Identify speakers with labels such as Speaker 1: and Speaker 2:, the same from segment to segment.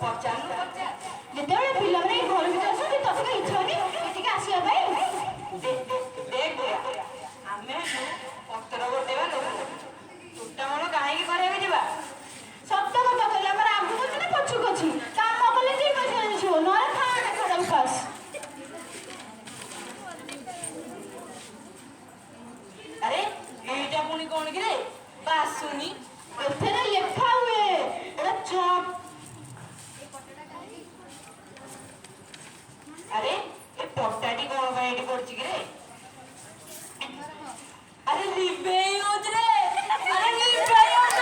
Speaker 1: ପଚାରୁନୁ ପଚାର।
Speaker 2: ଯେତେବେଳେ ପିଲାମାନେ ଏଇ ଘର ଭିତରେ ଅଛନ୍ତି ତତେ କାଇଁ ଇଚ୍ଛା ହଉନି ଏଠିକି ଆସିବା ପାଇଁ?
Speaker 1: ଦେଖ ଆମେ ପତ୍ର ଗୋଟେଇବା ଲୋକ, ଟୁଟାମୂଳ କାହିଁକି କରିବାକୁ ଯିବା?
Speaker 2: ସତ କଥା କହିଲେ ଆମର ଆଗକୁ ଅଛି ନା ପଛକୁ ଅଛି? କାମ କଲେ ଦି ପଇସା ଆସିବ, ନହେଲେ ଖାଆନା ଖାନା ଉପାସ।
Speaker 1: ଆରେ ଏଇଟା ପୁଣି କଣ କିରେ ବାସୁନି?
Speaker 2: ଏଥିରେ ଲେଖା ହୁଏ ଏଟା ଚକ୍।
Speaker 1: ଆରେ ଏ ପଟାଟି କଣ ପାଇଁ ଏଠି ପଡିଛି କିରେ? ଆରେ ଲିଭେଇ ହଉଛି ରେ, ଆରେ ଲିଭେଇ ହଉଛି।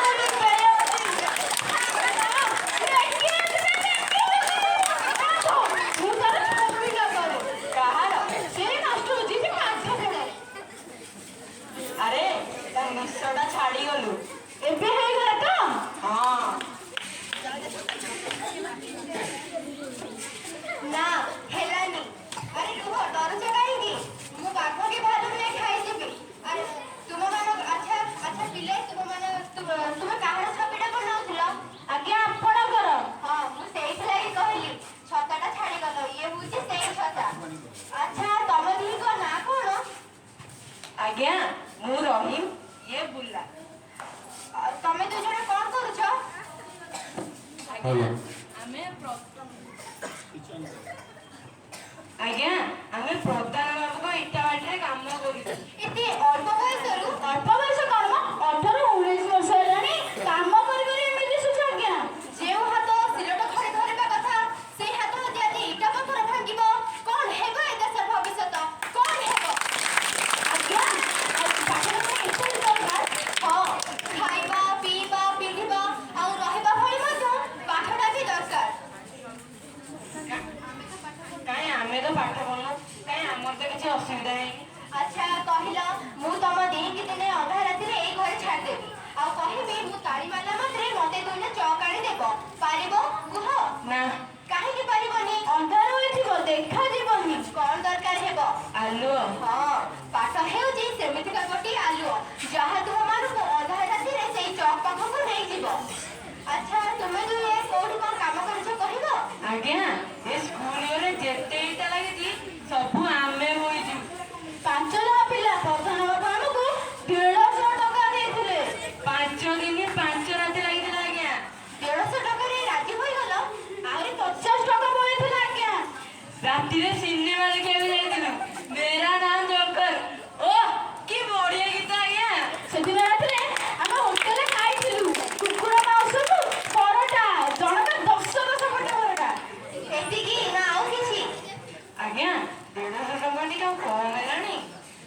Speaker 2: ମୁଁ ତାର ଛବିଟା କରେ।
Speaker 1: କାହାର?
Speaker 2: ସେ ନଷ୍ଟ ହଉଛି ସେ ପାଠ ପଢେ।
Speaker 1: ଆରେ ତା ନିଶଟା ଛାଡିଗଲୁ।
Speaker 2: ଏବେ ହେଇଗଲା ତ?
Speaker 1: ହଁ।
Speaker 2: ନା ହେଲାନି। ଆରେ ରୁହ, ଡରୁଛ କାହିଁକି? ମୁଁ ବାଘ କି ଭାଲୁରେ ଖାଇଯିବି। ଆରେ ଆଚ୍ଛା ପିଲେ ତୁମେ କାହାର ଛବିଟା ବନାଉଥିଲ? ଆଜ୍ଞା ଆପଣଙ୍କର। ହଁ ମୁଁ ସେଇଥିଲାଗି କହିଲି ଛତାଟା ଛାଡିଗଲ, ଇଏ ହଉଛି ସେଇ ଛତା। ଆଚ୍ଛା ତମ ଦୁହିଁଙ୍କ ନାଁ କଣ?
Speaker 1: ଆଜ୍ଞା ମୁଁ ରହିମ, ଇଏ ବୁଲା।
Speaker 2: ତମେ ଦୁଇ ଜଣ କଣ କରୁଛ?
Speaker 1: ଆଜ୍ଞା ଆମେ ପ୍ରଧାନ ବାବୁଙ୍କ ଇଟା ଭାଟିରେ କାମ କରୁଛୁ।
Speaker 2: ଏତେ ଅଳ୍ପ ବୟସରୁ? ଅଳ୍ପ ବୟସ କଣ ମ, 18-19 ବର୍ଷ ହେଲାଣି କାମ କରି କରି ଏମିତି ଦିଶୁଛି। ଆଜ୍ଞା ଯେଉଁ ହାତ ସିଲଟ ଖଡ଼ି ଧରିବା କଥା ସେଇ ହାତ ଯଦି ଆଜି ଇଟା ପଥର ଭାଙ୍ଗିବ, କଣ ହେବ ଏ ଦେଶର ଭବିଷ୍ୟତ? କଣ ହେବ? ଆଜ୍ଞା ପାଠର ପାଇଁ ଏତେ ଦରକାର? ହଁ, ଖାଇବା ପିଇବା ପିନ୍ଧିବା ଆଉ ରହିବା ଭଳି ମଧ୍ୟ ପାଠଟା ବି ଦରକାର।
Speaker 1: କାଇଁ ଆମେ ତ ପାଠ ପଢୁନୁ, କାଇଁ ଆମର ତ କିଛି ଅସୁବିଧା ହେଇନି।
Speaker 2: ଆଚ୍ଛା କହିଲ, ମୁଁ ତମ ଦିହିଁକି ଦିନେ ଅଧା ରାତିରେ ଏଇ ଘରେ ଛାଡ଼ିଦେବି ଆଉ କହିବି ମୁଁ ତାଳି ମାରିଲା ମାତ୍ରେ ମତେ ଦୁଇଟା ଚକ୍ ଆଣିଦେବ, ପାରିବ କୁହ?
Speaker 1: ନା।
Speaker 2: କାହିଁକି ପାରିବନି? ଅନ୍ଧାର ହୋଇଥିବ, ଦେଖାଯିବନି। କଣ ଦରକାର ହେବ?
Speaker 1: ଆଲୁଅ।
Speaker 2: ହଁ, ପାଠ ହେଉଛି ସେମିତିକା ଗୋଟିଏ ଆଲୁଅ ଯାହା ତୁମମାନଙ୍କୁ ଅଧା ରାତିରେ ସେଇ ଚକ୍ ପାଖକୁ ନେଇଯିବ। ଆଚ୍ଛା ତୁମେ ଦୁହେଁ କୋଉଠି କଣ କାମ କରୁଛ କହିବ?
Speaker 1: ଆଜ୍ଞା ଏ ସ୍କୁଲରେ ଯେତେ ଇଟା ଲାଗିଛି ସବୁ ଆମେ ବୋହିଛୁ।
Speaker 2: 5 ଜଣ ପିଲା ପ୍ରଧାନ ବାବୁ ଆମକୁ 150 ଟଙ୍କା ଦେଇଥିଲେ।
Speaker 1: 5 ଦିନ 5 ରାତି ଲାଗିଥିଲା ଆଜ୍ଞା।
Speaker 2: 150 ଟଙ୍କାରେ ରାଜି ହୋଇଗଲ? ଆହୁରି 50 ଟଙ୍କା ବଳିଥିଲା ଆଜ୍ଞା।
Speaker 1: ରାତିରେ ସିନେମା ଦେଖିବାକୁ ଯାଇଥିଲୁ, ମେରା ନାମ ଜୋକର। ଓ କି ବଢିଆ ଗୀତ ଆଜ୍ଞା।
Speaker 2: ସେଦିନ ରାତିରେ ଆମେ ହୋଟେଲରେ ଖାଇଥିଲୁ କୁକୁଡ଼ା ମାଂସକୁ ପରଟା, ଜଣକା 10 ପଟ ପରଟା। ଏତିକି ନା ଆଉ କିଛି?
Speaker 1: ଆଜ୍ଞା 150 ଟଙ୍କା ଟିକେ ଆଉ କମ ହେଲାଣି।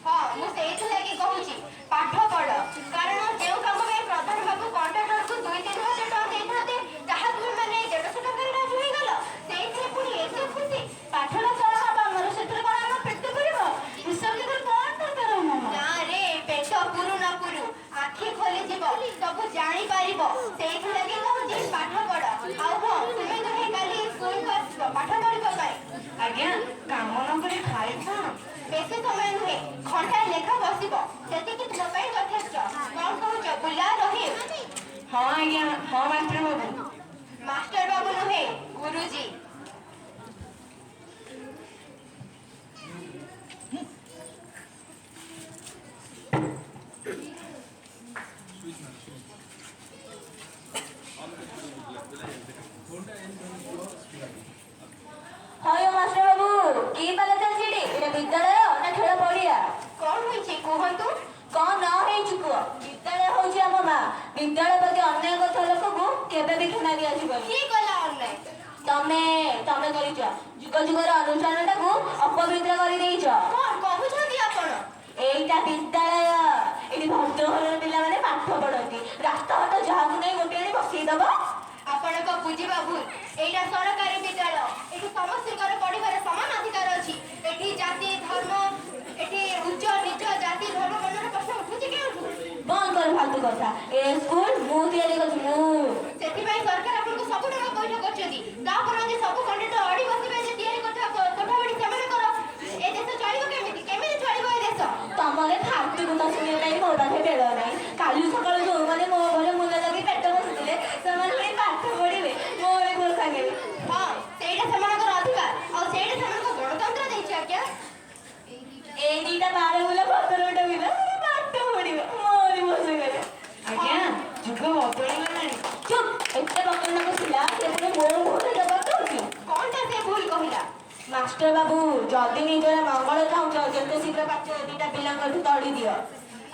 Speaker 2: ହଁ ମୁଁ ସେଇଥିଲାଗି କହୁଛି ପାଠ ପଢ, କାରଣ ଯେଉଁ କାମ ପାଇଁ ପ୍ରଧାନ ବାବୁ କଣ୍ଟ୍ରାକ୍ଟରକୁ 2-3 ହଜାର ଟଙ୍କା ଦେଇଥାନ୍ତେ ତାହା ତୁମେ ମାନେ 150 ଟଙ୍କାରେ ରାଜି ହୋଇଗଲ। ସେଇଥିରେ ପୁଣି ଏତେ ଖୁସି। ପାଠଟା କଣ ହବ ଆମର, ସେଥିରେ କଣ ଆମ ପେଟ ପୁରିବ? ହିସାବ କିତାବ କଣ ଦରକାର ଆମର? ନା ରେ, ପେଟ ପୁରୁ ନ ପୁରୁ ଆଖି ଖୋଲିଯିବ, ସବୁ ଜାଣିପାରିବ। ସେଇଥିଲାଗି କହୁଛି ପାଠ ପଢ। ଆଉ ହଁ, ତୁମେ ଦୁହେଁ କାଲି ସ୍କୁଲକୁ ଆସିବ ପାଠ ପଢିବା ପାଇଁ।
Speaker 1: ଆଜ୍ଞା କାମ ନ କରି ଖାଇ କଣ?
Speaker 2: ବେଶୀ ସମୟ ନୁହେଁ, ଘଣ୍ଟାଏ ଲେଖା ବସିବ, ସେତିକି ତୁମ ପାଇଁ ଯଥେଷ୍ଟ। କଣ କହୁଛ ବୁଲା, ରହିମ?
Speaker 1: ହଁ ଆଜ୍ଞା, ହଁ ମାଷ୍ଟର ବାବୁ।
Speaker 2: ମାଷ୍ଟର ବାବୁ ନୁହେଁ, ଗୁରୁଜୀ।
Speaker 3: ହୟ ମାଷ୍ଟର ବାବୁ, କି ପାଲା ଚାଲିଛି ଏଠି? ଏଟା ବିଦ୍ୟାଳୟ ନା ଖେଳ ପଡିଆ?
Speaker 2: କଣ ହେଇଛି କୁହନ୍ତୁ?
Speaker 3: କଣ ନ ହେଇଛି କୁହ? ବିଦ୍ୟାଳୟ ହଉଛି ଆମ ମା। ବିଦ୍ୟାଳୟ ପ୍ରତି ଅନ୍ୟାୟ କରୁଥିବା ଲୋକକୁ କେବେ ବି କ୍ଷମା ଦିଆଯିବନି।
Speaker 2: କିଏ କଲା ଅନ୍ୟାୟ?
Speaker 3: ତମେ କରିଛ। ଯୁଗ ଯୁଗର ଅନୁଷ୍ଠାନଟାକୁ ଅପବିତ୍ର କରିଦେଇଛ।
Speaker 2: କଣ କହୁଛନ୍ତି ଆପଣ?
Speaker 3: ଏଇଟା ବିଦ୍ୟାଳୟ, ଏଠି ଭଦ୍ରଘରର ପିଲାମାନେ ପାଠ ପଢନ୍ତି। ରାସ୍ତାଘାଟ ଯାହାକୁ ନେଇ ଗୋଟେ ଆଣି ବସେଇଦବ।
Speaker 2: ଆପଣଙ୍କ ବୁଝିବା ଭୁଲ। ଏଇଟା ସରକାରୀ ବିଦ୍ୟାଳୟ, ଏଠି ସମସ୍ତଙ୍କର ପଢିବାର ସମାନ ଅଧିକାର ଅଛି। ଏଠି ଜାତି ଧର୍ମ, ଏଠି ଉଚ୍ଚ ନିଚ ଜାତି ଧର୍ମ ବର୍ଣ୍ଣର ପ୍ରଶ୍ନ ଉଠୁଛି କେଉଁଠୁ?
Speaker 3: ବନ୍ଦ କର ଫାଲତୁ କଥା। ଏ ସ୍କୁଲ ମୁଁ ତିଆରି କରିଛି, ମୁଁ।
Speaker 2: ସେଥିପାଇଁ ସରକାର ଆପଣଙ୍କୁ ସବୁ ଟଙ୍କା ପଇଠ କରୁଛନ୍ତି। ତାପରେ ଯେ ସବୁ କଣ୍ଟ୍ରାକ୍ଟର ଅଡି ବସିବେ ଯେ ତିଆରି କରୁଥିବା କୋଠାବାଡି ସେମାନଙ୍କର। ଏ ଦେଶ ଚଳିବ କେମିତି? କେମିତି ଚଳିବ ଏ ଦେଶ?
Speaker 3: ତମର ଫାଲତୁ କଥା ଶୁଣିବା ପାଇଁ ମୋ ପାଖେ ବେଳ ନାହିଁ। କାଲି ସକାଳୁ ଯୋଉମାନେ ମୋ ଘରେ ମୁଣ୍ଡ ଲାଗି ପେଟ ବସିଥିଲେ ସେମାନେ ପୁଣି ପାଠ ପଢିବେ ମୋରି ସାଙ୍ଗରେ। ମାଷ୍ଟର ବାବୁ ଯଦି ନିଜର ମଙ୍ଗଳ ଚାହୁଁଛ ଯେତେ ଶୀଘ୍ର ପାରୁଛ ଦିଟା ପିଲାଙ୍କଠୁ ତଡ଼ି ଦିଅ।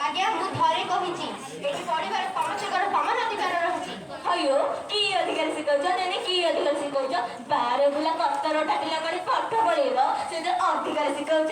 Speaker 2: ଆଜ୍ଞା ମୁଁ ଥରେ କହିଛି ଏଠି ପଢିବାର ସମସ୍ତଙ୍କର ସମାନ ଅଧିକାର ରହୁଛି।
Speaker 3: अयो की अधिकार शिकाउछ नानी की अधिकार शिकाउछ बारे बुला 17टा पिला पाठ पढेइबो से अधिकार शिकाउछ।